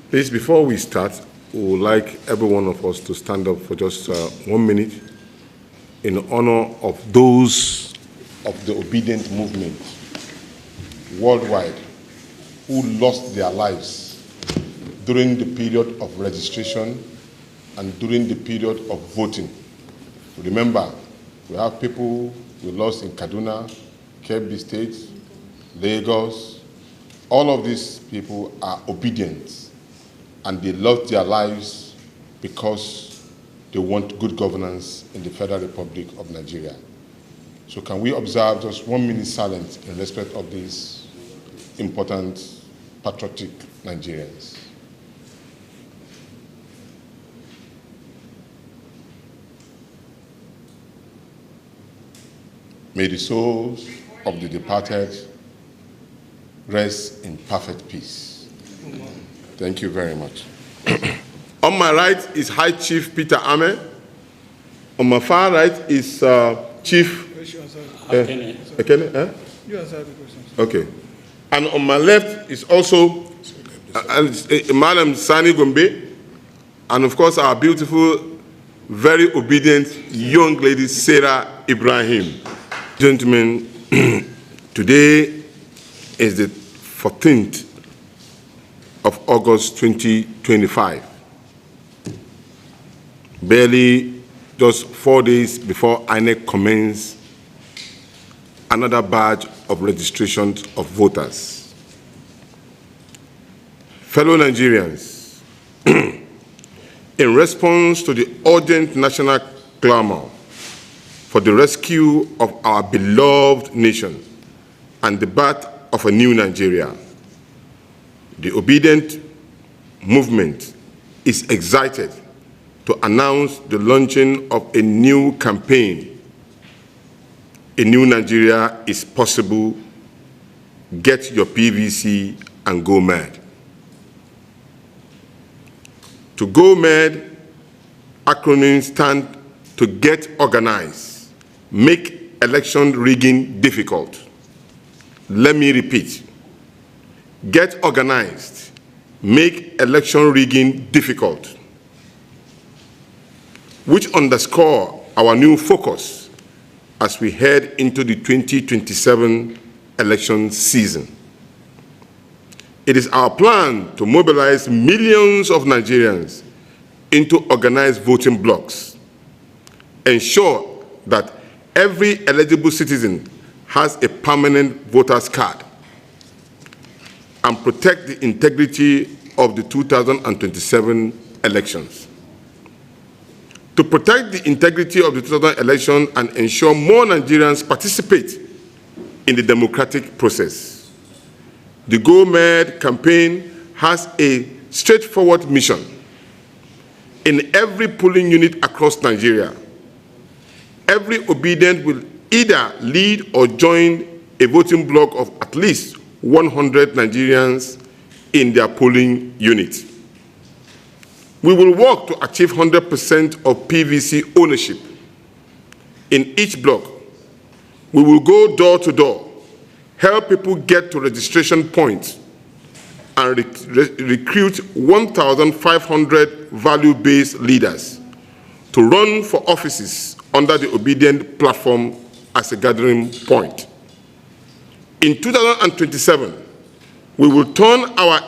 Please, before we start, we would like every one of us to stand up for just 1 minute in honor of those of the obedient movement worldwide who lost their lives during the period of registration and during the period of voting. Remember, we have people we lost in Kaduna, Kebbi State, Lagos. All of these people are obedient, and they lost their lives because they want good governance in the Federal Republic of Nigeria. So can we observe just 1 minute silence in respect of these important, patriotic Nigerians? May the souls of the departed rest in perfect peace. Thank you very much. On my right is High Chief Peter Ame. On my far right is Chief Ekene. You answer the questions. Okay. And on my left is also Madam Sani Gombe, and of course our beautiful, very obedient young lady Sarah Ibrahim. Gentlemen, today is the 14th of August 2025. Barely just 4 days before INEC commenced another batch of registration of voters. Fellow Nigerians, in response to the urgent national clamor for the rescue of our beloved nation and the birth of a new Nigeria, the obedient movement is excited to announce the launching of a new campaign. A new Nigeria is possible. Get your PVC and go mad. To go mad, acronyms stand to get organized, make election rigging difficult. Let me repeat. Get organized, make election rigging difficult, which underscore our new focus as we head into the 2027 election season. It is our plan to mobilize millions of Nigerians into organized voting blocks, ensure that every eligible citizen has a permanent voter's card, and protect the integrity of the 2027 elections. To protect the integrity of the 2027 election and ensure more Nigerians participate in the democratic process, the Go Mad campaign has a straightforward mission. In every polling unit across Nigeria, every obedient will either lead or join a voting block of at least 100 Nigerians in their polling unit. We will work to achieve 100% of PVC ownership in each block. We will go door to door, help people get to registration points, and recruit 1,500 value-based leaders to run for offices under the Obedient platform as a gathering point. In 2027, we will turn our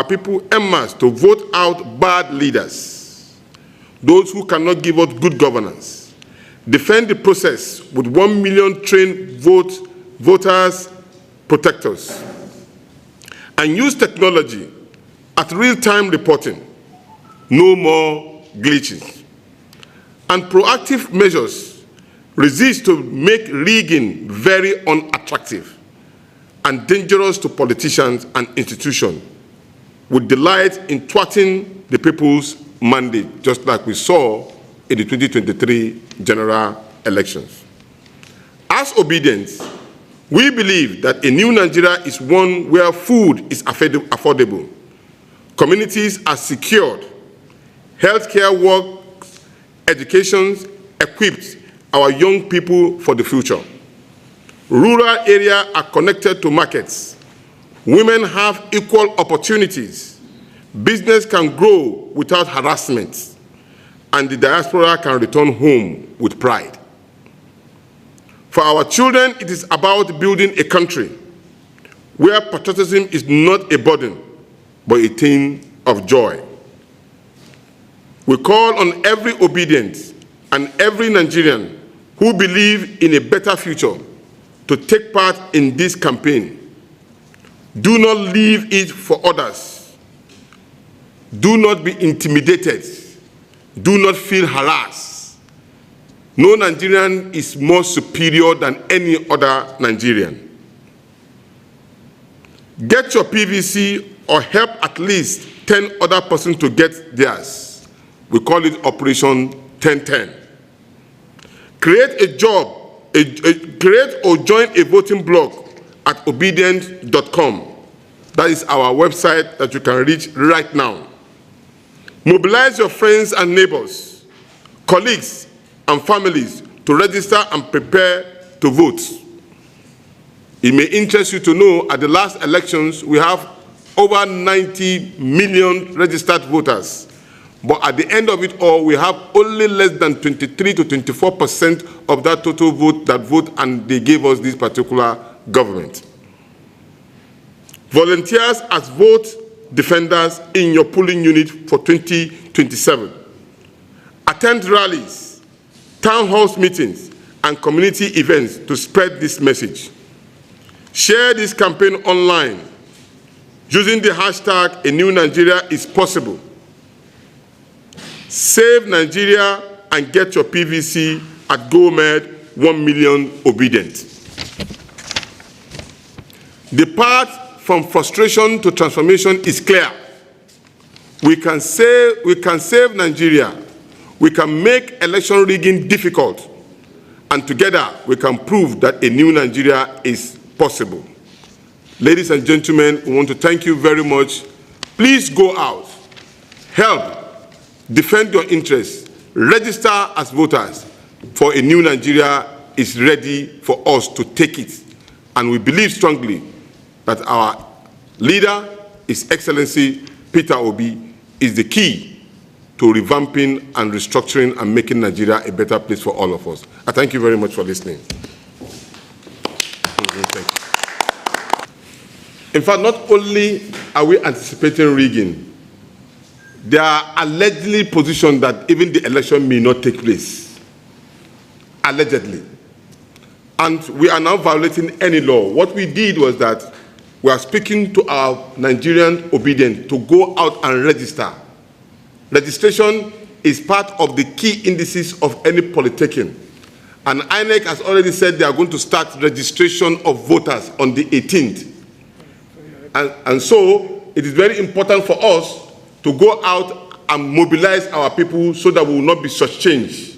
people en masse to vote out bad leaders, those who cannot give us good governance, defend the process with 1 million trained voters protectors, and use technology at real-time reporting, no more glitches, and proactive measures resist to make rigging very unattractive and dangerous to politicians and institutions, with delight in thwarting the people's mandate, just like we saw in the 2023 general elections. As obedience, we believe that a new Nigeria is one where food is affordable, communities are secured, healthcare works, education equipped our young people for the future. Rural areas are connected to markets. Women have equal opportunities. business can grow without harassment, and the diaspora can return home with pride. For our children, it is about building a country where patriotism is not a burden, but a thing of joy. We call on every obedient and every Nigerian who believe in a better future to take part in this campaign. Do not leave it for others. Do not be intimidated. Do not feel harassed. No Nigerian is more superior than any other Nigerian. Get your PVC or help at least 10 other persons to get theirs. We call it Operation 1010. Create a job, create or join a voting block at obedient.com. That is our website that you can reach right now. Mobilize your friends and neighbors, colleagues and families to register and prepare to vote. It may interest you to know at the last elections we have over 90 million registered voters. But at the end of it all, we have only less than 23 to 24% of that total vote that vote, and they gave us this particular government. Volunteers as vote defenders in your polling unit for 2027. Attend rallies, town hall meetings, and community events to spread this message. Share this campaign online using the hashtag A New Nigeria is Possible. Save Nigeria and get your PVC at GoMed 1 million obedient. The path from frustration to transformation is clear. We can save Nigeria. We can make election rigging difficult. And together we can prove that a new Nigeria is possible. Ladies and gentlemen, we want to thank you very much. Please go out, help, defend your interests, register as voters, for a new Nigeria is ready for us to take it. And we believe strongly that our leader, His Excellency Peter Obi, is the key to revamping and restructuring and making Nigeria a better place for all of us. I thank you very much for listening. Thank you. In fact, not only are we anticipating rigging, they are allegedly positioned that even the election may not take place. Allegedly. And we are now violating any law. What we did was that we are speaking to our Nigerian obedient to go out and register. Registration is part of the key indices of any politicking. And INEC has already said they are going to start registration of voters on the 18th. And so it is very important for us to go out and mobilize our people so that we will not be shortchanged.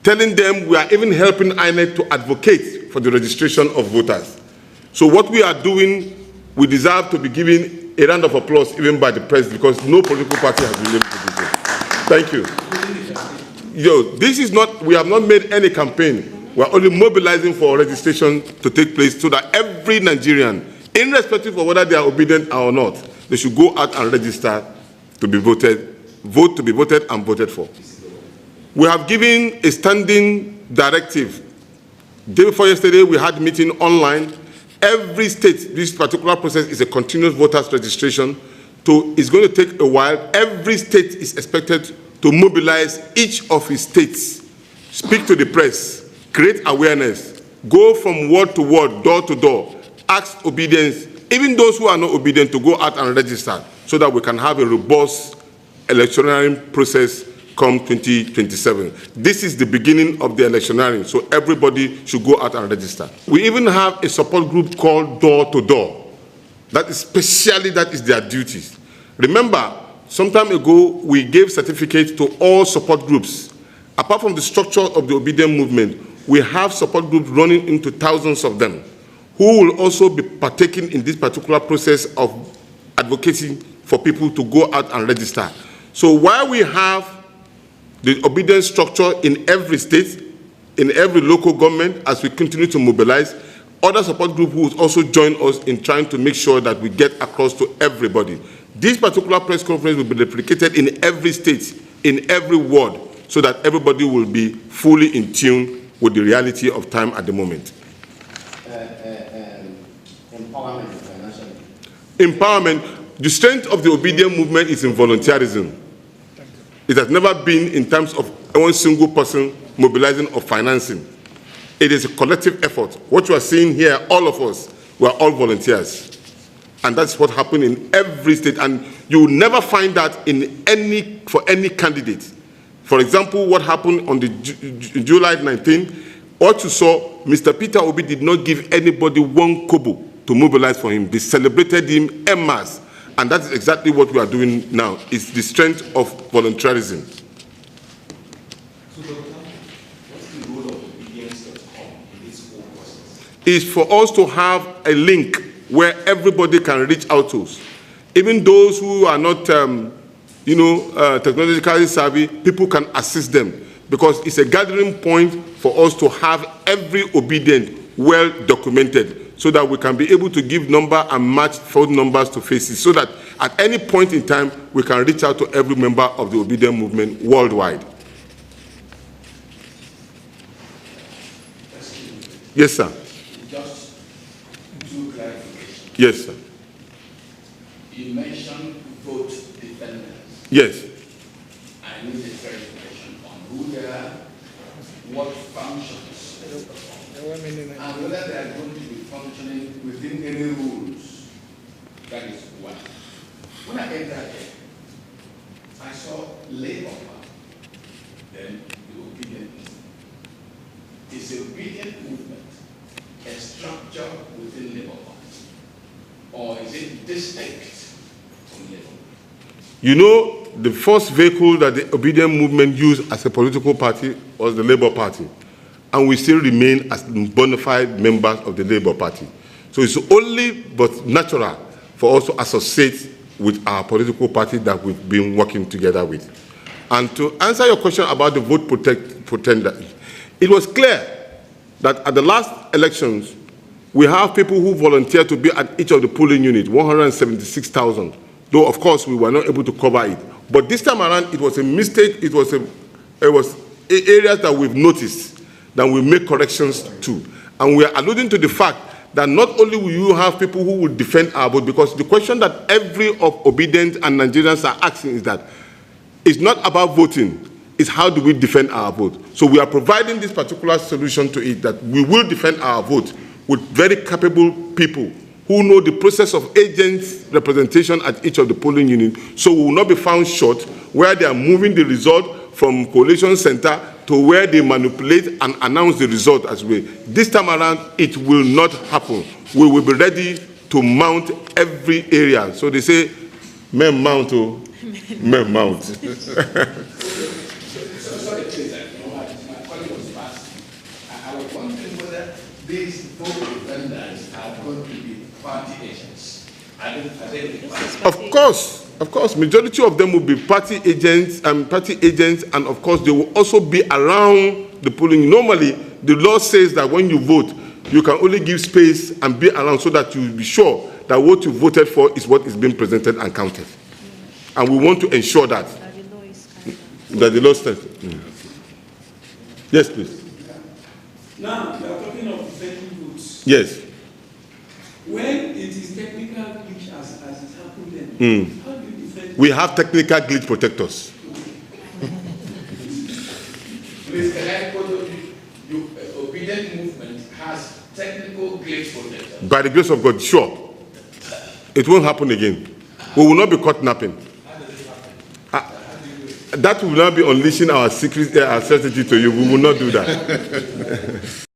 Telling them we are even helping INEC to advocate for the registration of voters. So what we are doing, we deserve to be given a round of applause even by the press, because no political party has been able to do so. Thank you. This is not, we have not made any campaign. We are only mobilizing for registration to take place so that every Nigerian, irrespective of whether they are obedient or not, they should go out and register to be voted, vote to be voted and voted for. We have given a standing directive. Day before yesterday, we had a meeting online. Every state, this particular process is a continuous voters registration. So it's going to take a while. Every state is expected to mobilize each of its states, speak to the press, create awareness, go from word to word, door to door, ask obedience, even those who are not obedient, to go out and register so that we can have a robust electioneering process come 2027. This is the beginning of the electioneering, so everybody should go out and register. We even have a support group called Door to Door. That is their duties. Remember, some time ago, we gave certificates to all support groups. Apart from the structure of the obedient movement, we have support groups running into thousands of them, who will also be partaking in this particular process of advocating for people to go out and register. So while we have the obedience structure in every state, in every local government, as we continue to mobilize, other support group who will also join us in trying to make sure that we get across to everybody. This particular press conference will be replicated in every state, in every ward, so that everybody will be fully in tune with the reality of time at the moment. Empowerment financially. Empowerment, the strength of the obedient movement is in volunteerism. It has never been in terms of one single person mobilizing or financing. It is a collective effort. What you are seeing here, all of us, we are all volunteers. And that's what happened in every state. And you will never find that for any candidate. For example, what happened on the July 19th, what you saw, Mr. Peter Obi did not give anybody one kobo to mobilize for him. They celebrated him en masse. And that's exactly what we are doing now. It's the strength of volunteerism. So, Dr. what's the role of obedience.com in this whole process? Is for us to have a link where everybody can reach out to us. Even those who are not, technologically savvy, people can assist them, because it's a gathering point for us to have every obedient well documented, so that we can be able to give number and match phone numbers to faces, so that at any point in time, we can reach out to every member of the obedient movement worldwide. Yes, sir. Just two clarifications. Yes, sir. You mentioned vote defenders. Yes. I need a clarification on who they are, what functions, and whether they are going to be functioning within any rules. That is one. When I entered here, I saw Labour Party, then the obedient movement. Is the obedient movement a structure within Labour Party, or is it distinct from Labour? You know, the first vehicle that the obedient movement used as a political party was the Labour Party. And we still remain as bona fide members of the Labour Party. So it's only but natural for us to associate with our political party that we've been working together with. And to answer your question about the vote pretender, it was clear that at the last elections, we have people who volunteered to be at each of the polling units, 176,000. Though, of course, we were not able to cover it. But this time around, it was a mistake. It was areas that we've noticed that we make corrections to. And we are alluding to the fact that not only will you have people who will defend our vote, because the question that every of obedient and Nigerians are asking is that it's not about voting, it's how do we defend our vote. So we are providing this particular solution to it, that we will defend our vote with very capable people who know the process of agents' representation at each of the polling units, so we will not be found short where they are moving the result from collation center to where they manipulate and announce the result as well. This time around, it will not happen. We will be ready to mount every area. So they say, men mount, oh, men mount. Sorry, please, my colleague was fast. I was wondering whether these vote defenders are going to be party agents. Are they Of course, majority of them will be party agents, and of course they will also be around the polling. Normally, the law says that when you vote, you can only give space and be around so that you will be sure that what you voted for is what is being presented and counted. And we want to ensure that the law stands. Yes, please. Now, you are talking of defending votes. Yes. When it is technical glitch as it happened then, how do you defend? We have technical glitch protectors. Please, can I quote you? Obedient movement has technical glitch protectors. By the grace of God, sure. It won't happen again. We will not be caught napping. That will not be unleashing our secret, our strategy to you. We will not do that.